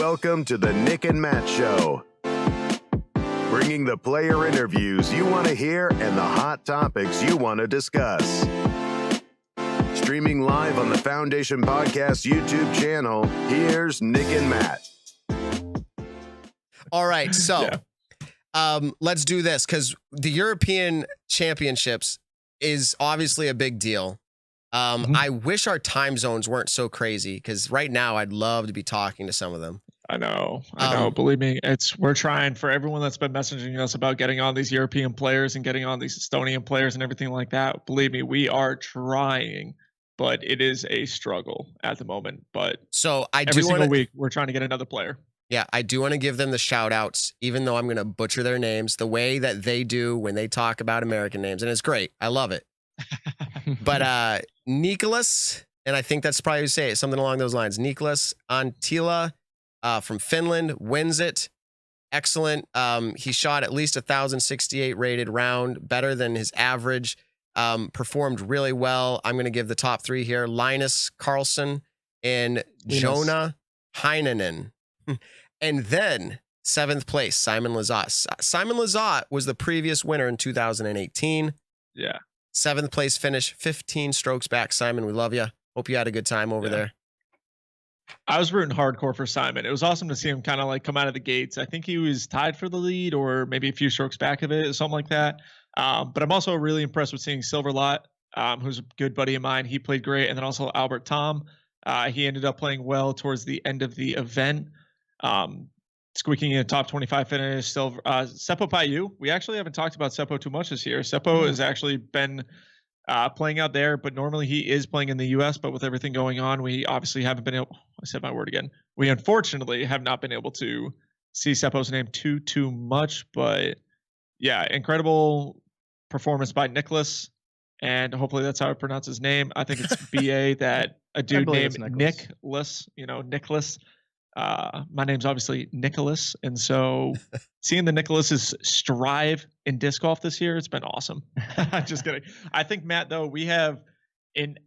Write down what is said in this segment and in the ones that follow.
welcome to the Nick and Matt Show. Bringing the player interviews you want to hear and the hot topics you want to discuss. Streaming live on the Foundation Podcast YouTube channel, here's Nick and Matt. All right, so let's do this because the European Championships is obviously a big deal. I wish our time zones weren't so crazy because right now I'd love to be talking to some of them. I know. Believe me, we're trying for everyone that's been messaging us about getting on these European players and getting on these Estonian players and everything like that. Believe me, we are trying, but it is a struggle at the moment. But so every single week we're trying to get another player. Yeah, I do want to give them the shout outs, even though I'm going to butcher their names the way that they do when they talk about American names. And it's great. I love it. But Nicholas, and I think that's probably how you say it, something along those lines. Nicholas Antila from Finland wins it. Excellent. He shot at least 1,068 rated round, better than his average. Performed really well. I'm going to give the top three here. Linus Carlson and Jonah Heinonen. And then 7th place, Simon Lizotte. Simon Lizotte was the previous winner in 2018. Yeah. 7th place finish, 15 strokes back. Simon, we love you. Hope you had a good time over there. I was rooting hardcore for Simon. It was awesome to see him kind of like come out of the gates. I think he was tied for the lead or maybe a few strokes back of it, something like that. But I'm also really impressed with seeing Silverlot, who's a good buddy of mine. He played great. And then also Albert Tom. He ended up playing well towards the end of the event. Squeaking in a top 25 finish. Seppo Paiu. We actually haven't talked about Seppo too much this year. Seppo has actually been playing out there, but normally he is playing in the U.S. But with everything going on, we obviously haven't been able. I said my word again. We unfortunately have not been able to see Seppo's name too much. But yeah, incredible performance by Nicholas, and hopefully that's how I pronounce his name. I think it's B.A. that a dude named Nicholas. Nicholas. My name's obviously Nicholas, and so seeing the Nicholases strive in disc golf this year, it's been awesome. Just kidding. I think, Matt, though, we have an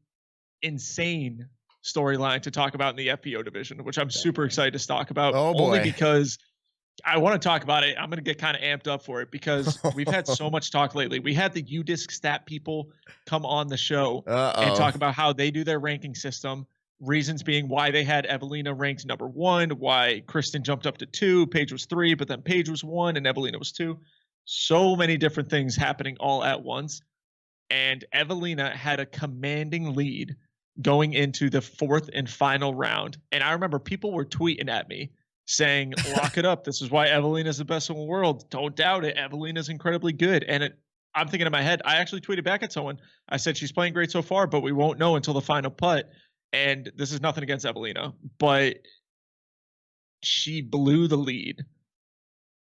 insane storyline to talk about in the FPO division, which I'm super excited to talk about. Oh boy. Only because I want to talk about it. I'm going to get kind of amped up for it because we've had so much talk lately. We had the UDisc stat people come on the show and talk about how they do their ranking system. Reasons being why they had Evelina ranked number 1, why Kristen jumped up to 2, Paige was 3, but then Paige was 1 and Evelina was 2. So many different things happening all at once. And Evelina had a commanding lead going into the 4th and final round. And I remember people were tweeting at me saying, lock it up. This is why Evelina's the best in the world. Don't doubt it. Evelina's incredibly good. And I'm thinking in my head, I actually tweeted back at someone. I said, she's playing great so far, but we won't know until the final putt. And this is nothing against Evelina, but she blew the lead.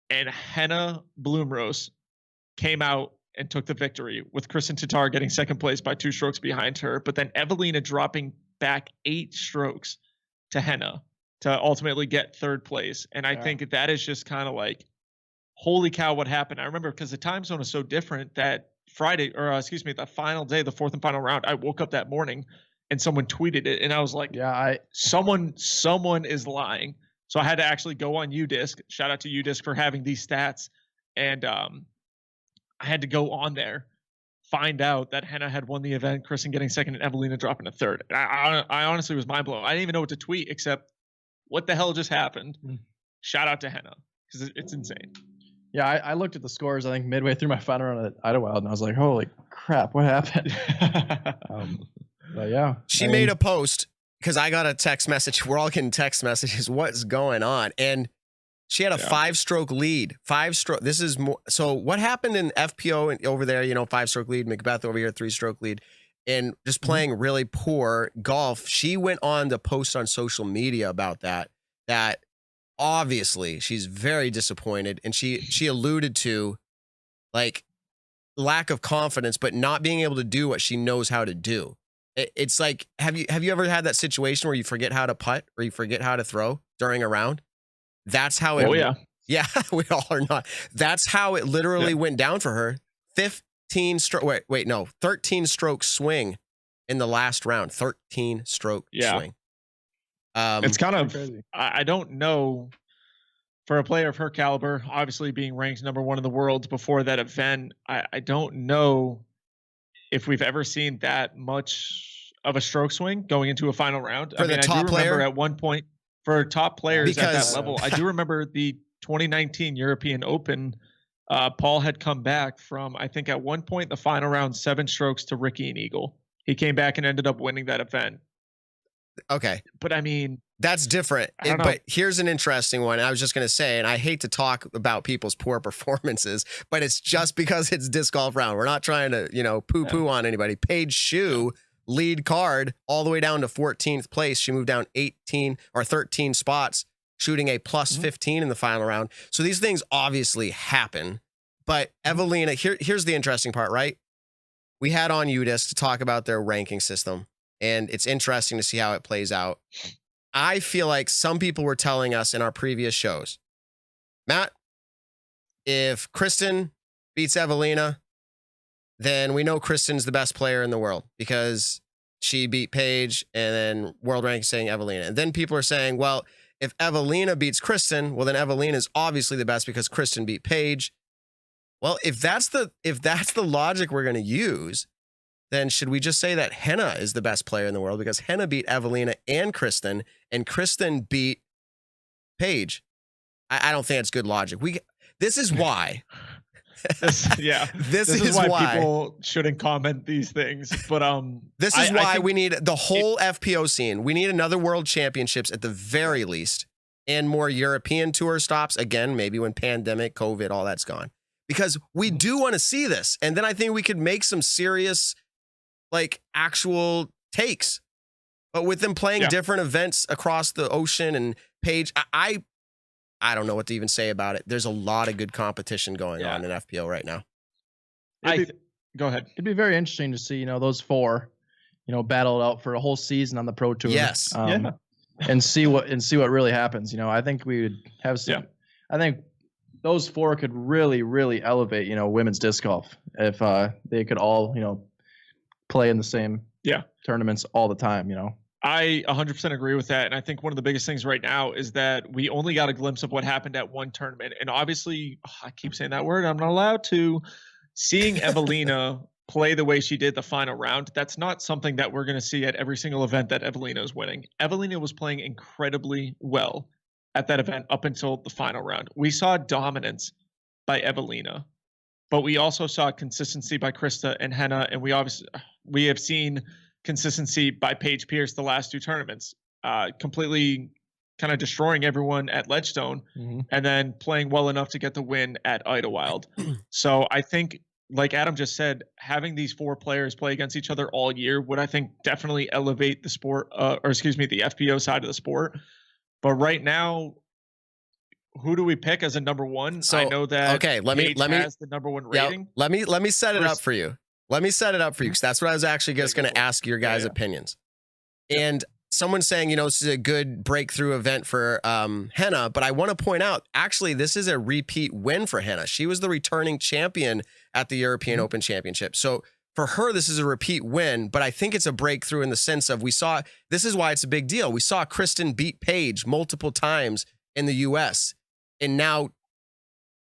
And Henna Bloomrose came out and took the victory, with Kristen Tatar getting 2nd place by 2 strokes behind her. But then Evelina dropping back 8 strokes to Henna to ultimately get 3rd place. And I think that is just kind of like, holy cow, what happened? I remember because the time zone is so different that the final day, the 4th and final round, I woke up that morning and someone tweeted it, and I was like, someone is lying. So I had to actually go on UDisc. Shout out to UDisc for having these stats. And I had to go on there, find out that Henna had won the event, Kristen getting 2nd, and Evelina dropping a 3rd. I honestly was mind blown. I didn't even know what to tweet except what the hell just happened. Shout out to Henna because it's insane. Yeah, I looked at the scores, I think, midway through my final run at Idlewild, and I was like, holy crap, what happened? But yeah. She made a post because I got a text message. We're all getting text messages. What's going on? And she had a 5-stroke lead. 5-stroke. This is more. So what happened in FPO over there? 5-stroke lead. Macbeth over here, 3-stroke lead. And just playing really poor golf. She went on to post on social media about that obviously she's very disappointed. And she alluded to like lack of confidence, but not being able to do what she knows how to do. It's like, have you ever had that situation where you forget how to putt or you forget how to throw during a round? That's how it. Oh yeah. Yeah, we all are not. That's how it literally went down for her. 13 stroke swing in the last round. 13 stroke swing. It's kind of crazy. I don't know, for a player of her caliber, obviously being ranked #1 in the world before that event, I don't know if we've ever seen that much of a stroke swing going into a final round. I do remember at one point for top players at that level. I do remember the 2019 European Open. Paul had come back from, I think at one point, the final round, 7 strokes to Ricky and Eagle. He came back and ended up winning that event. Okay. But I mean, that's different. But here's an interesting one. I was just going to say, and I hate to talk about people's poor performances, but it's just because it's disc golf round. We're not trying to, poo-poo on anybody. Paige Shue, lead card, all the way down to 14th place. She moved down 18 or 13 spots, shooting a plus 15 in the final round. So these things obviously happen. But Evelina, here's the interesting part, right? We had on UDisc to talk about their ranking system, and it's interesting to see how it plays out. I feel like some people were telling us in our previous shows, Matt, if Kristen beats Evelina, then we know Kristen's the best player in the world because she beat Paige, and then world ranking saying Evelina. And then people are saying, well, if Evelina beats Kristen, well, then Evelina is obviously the best because Kristen beat Paige. Well, if that's the logic we're going to use, then should we just say that Henna is the best player in the world because Henna beat Evelina and Kristen beat Paige? I don't think it's good logic. This is why. This is why people shouldn't comment these things. But this is why we need the whole FPO scene. We need another World Championships at the very least, and more European tour stops. Again, maybe when pandemic, COVID, all that's gone. Because we do want to see this. And then I think we could make some serious, actual takes. But with them playing different events across the ocean and Paige, I don't know what to even say about it. There's a lot of good competition going on in FPO right now. Go ahead. It'd be very interesting to see, those 4, battle it out for a whole season on the Pro Tour. Yes. And see what really happens. I think we would have some. I think those 4 could really, really elevate, women's disc golf if they could all, play in the same tournaments all the time, I 100% agree with that. And I think one of the biggest things right now is that we only got a glimpse of what happened at one tournament. And obviously, I keep saying that word, I'm not allowed to. Seeing Evelina play the way she did the final round, that's not something that we're going to see at every single event that Evelina is winning. Evelina was playing incredibly well at that event up until the final round. We saw dominance by Evelina, but we also saw consistency by Krista and Henna, and we have seen consistency by Paige Pierce the last 2 tournaments, completely kind of destroying everyone at Ledgestone and then playing well enough to get the win at Idlewild. So I think, like Adam just said, having these 4 players play against each other all year would, I think, definitely elevate the sport, the FPO side of the sport. But right now, who do we pick as a #1? So I know that let me has the #1 rating. Let me set it up for you. Let me set it up for you because that's what I was actually just going to ask your guys' opinions. And someone's saying, this is a good breakthrough event for Henna, but I want to point out, actually, this is a repeat win for Henna. She was the returning champion at the European Open Championship. So for her, this is a repeat win, but I think it's a breakthrough in the sense of this is why it's a big deal. We saw Kristen beat Paige multiple times in the U.S., and now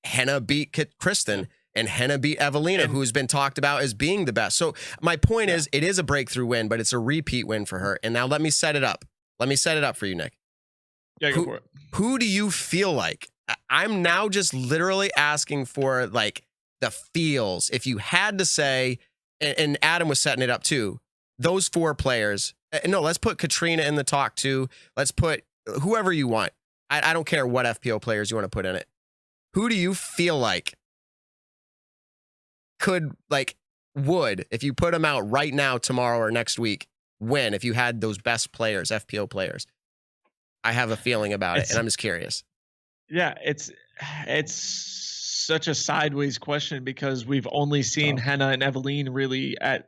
Henna beat Kristen. And Henna beat Evelina, who's been talked about as being the best. So my point is, it is a breakthrough win, but it's a repeat win for her. And now let me set it up. Let me set it up for you, Nick. Yeah, go for it. Who do you feel like? I'm now just literally asking for the feels. If you had to say, and Adam was setting it up too, those 4 players. No, let's put Katrina in the talk too. Let's put whoever you want. I don't care what FPO players you want to put in it. Who do you feel like could, would, if you put them out right now, tomorrow or next week, win if you had those best players, FPO players? I have a feeling about it, and I'm just curious. Yeah, it's such a sideways question because we've only seen Henna and Evelina really at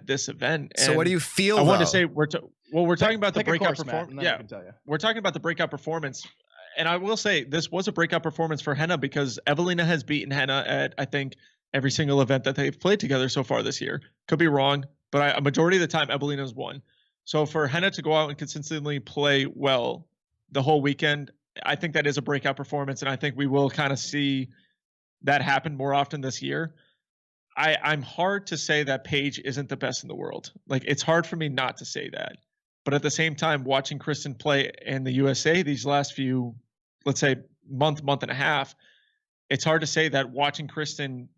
this event. So what do you feel? I want to say we're talking about the breakout performance. Yeah, we're talking about the breakout performance. And I will say this was a breakout performance for Henna because Evelina has beaten Henna at, I think, every single event that they've played together so far this year. Could be wrong, but a majority of the time Evelina's won. So for Henna to go out and consistently play well the whole weekend, I think that is a breakout performance, and I think we will kind of see that happen more often this year. I'm hard to say that Paige isn't the best in the world. Like, it's hard for me not to say that. But at the same time, watching Kristen play in the USA these last few, let's say, month and a half, it's hard to say that watching Kristen,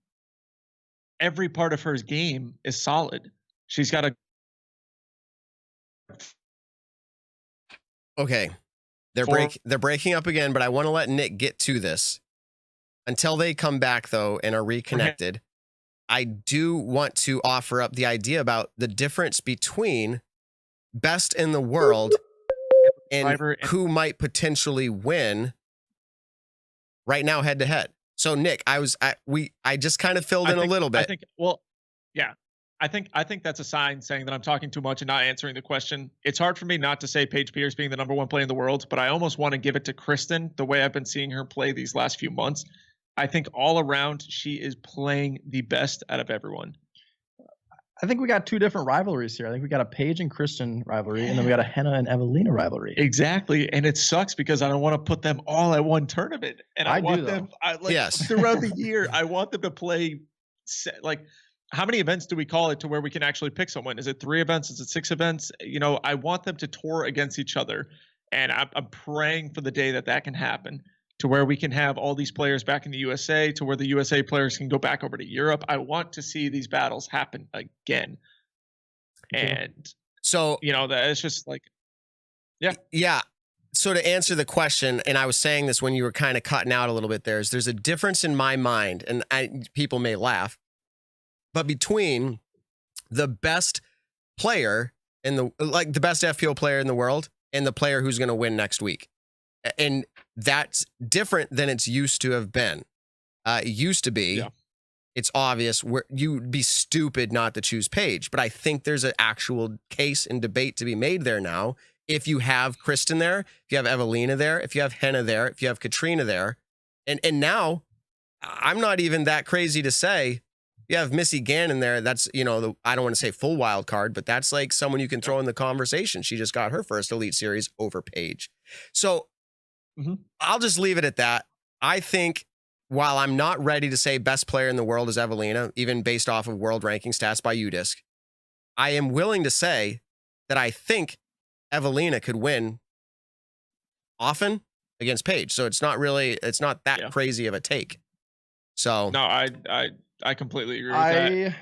every part of her game is solid. She's got a... Okay. They're breaking up again, but I want to let Nick get to this. Until they come back, though, and are reconnected, I do want to offer up the idea about the difference between best in the world and who might potentially win right now head to head. So Nick, I just kind of filled in a little bit. I think that's a sign saying that I'm talking too much and not answering the question. It's hard for me not to say Paige Pierce being the #1 player in the world, but I almost want to give it to Kristen the way I've been seeing her play these last few months. I think all around she is playing the best out of everyone. I think we got two different rivalries here. I think we got a Paige and Kristen rivalry, and then we got a Henna and Evelina rivalry. Exactly, and it sucks because I don't want to put them all at one tournament, and I want them throughout the year. I want them to play like. How many events do we call it to where we can actually pick someone? Is it 3 events? Is it 6 events? You know, I want them to tour against each other, and I'm praying for the day that can happen, to where we can have all these players back in the USA, to where the USA players can go back over to Europe. I want to see these battles happen again. And so, you know, that it's just like, yeah. So to answer the question, and I was saying this when you were kind of cutting out a little bit there, is there's a difference in my mind, and people may laugh, but between the best player in the best FPO player in the world and the player who's going to win next week. And that's different than it's used to have been. It used to be, it's obvious where you'd be stupid not to choose Paige. But I think there's an actual case and debate to be made there now. If you have Kristen there, if you have Evelina there, if you have Henna there, if you have Katrina there. And now, I'm not even that crazy to say, you have Missy Gannon there. That's, you know, I don't want to say full wild card, but that's like someone you can throw in the conversation. She just got her first Elite Series over Paige. So I'll just leave it at that. I think while I'm not ready to say best player in the world is Evelina, even based off of world ranking stats by UDisc, I am willing to say that I think Evelina could win often against Paige. So it's not that crazy of a take. So no, I completely agree with that.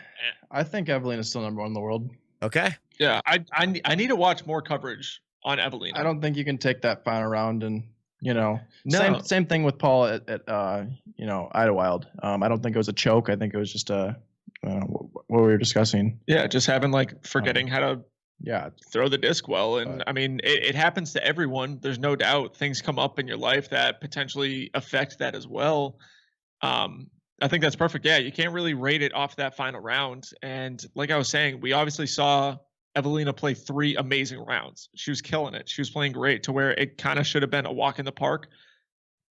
I think Evelina's still #1 in the world. Okay. Yeah, I need to watch more coverage on Evelina. I don't think you can take that final round and, you know, same thing with Paul at you know, Idlewild. I don't think it was a choke. I think it was just what we were discussing. Yeah, just having like forgetting how to throw the disc well. And I mean, it happens to everyone. There's no doubt things come up in your life that potentially affect that as well. I think that's perfect. Yeah, you can't really rate it off that final round. And like I was saying, we obviously saw Evelina play 3 amazing rounds. She was killing it. She was playing great, to where it kind of should have been a walk in the park.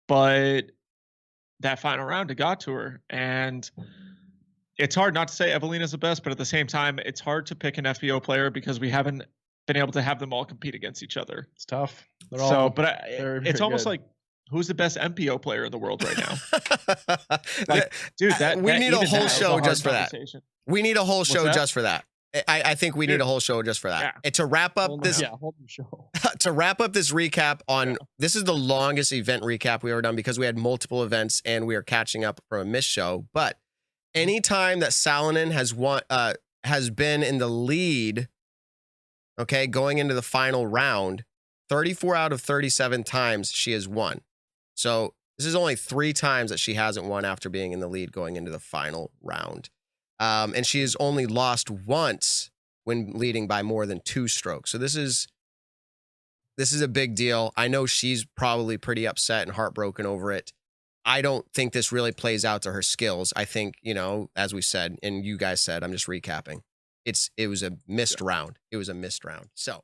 But that final round, it got to her. And it's hard not to say Evelina's the best, but at the same time, it's hard to pick an FPO player because we haven't been able to have them all compete against each other. It's tough. It's almost like, who's the best MPO player in the world right now? Like, dude, we need a whole show just for that. We need a whole show just for that. I think we need a whole show just for that. And to wrap up this recap on this is the longest event recap we've ever done because we had multiple events and we are catching up from a missed show. But anytime that Salonen has been in the lead, okay, going into the final round, 34 out of 37 times she has won. So this is only 3 times that she hasn't won after being in the lead going into the final round. And she has only lost once when leading by more than 2 strokes. So this is a big deal. I know she's probably pretty upset and heartbroken over it. I don't think this really plays out to her skills. I think, you know, as we said, and you guys said, I'm just recapping. It was a missed round. It was a missed round. So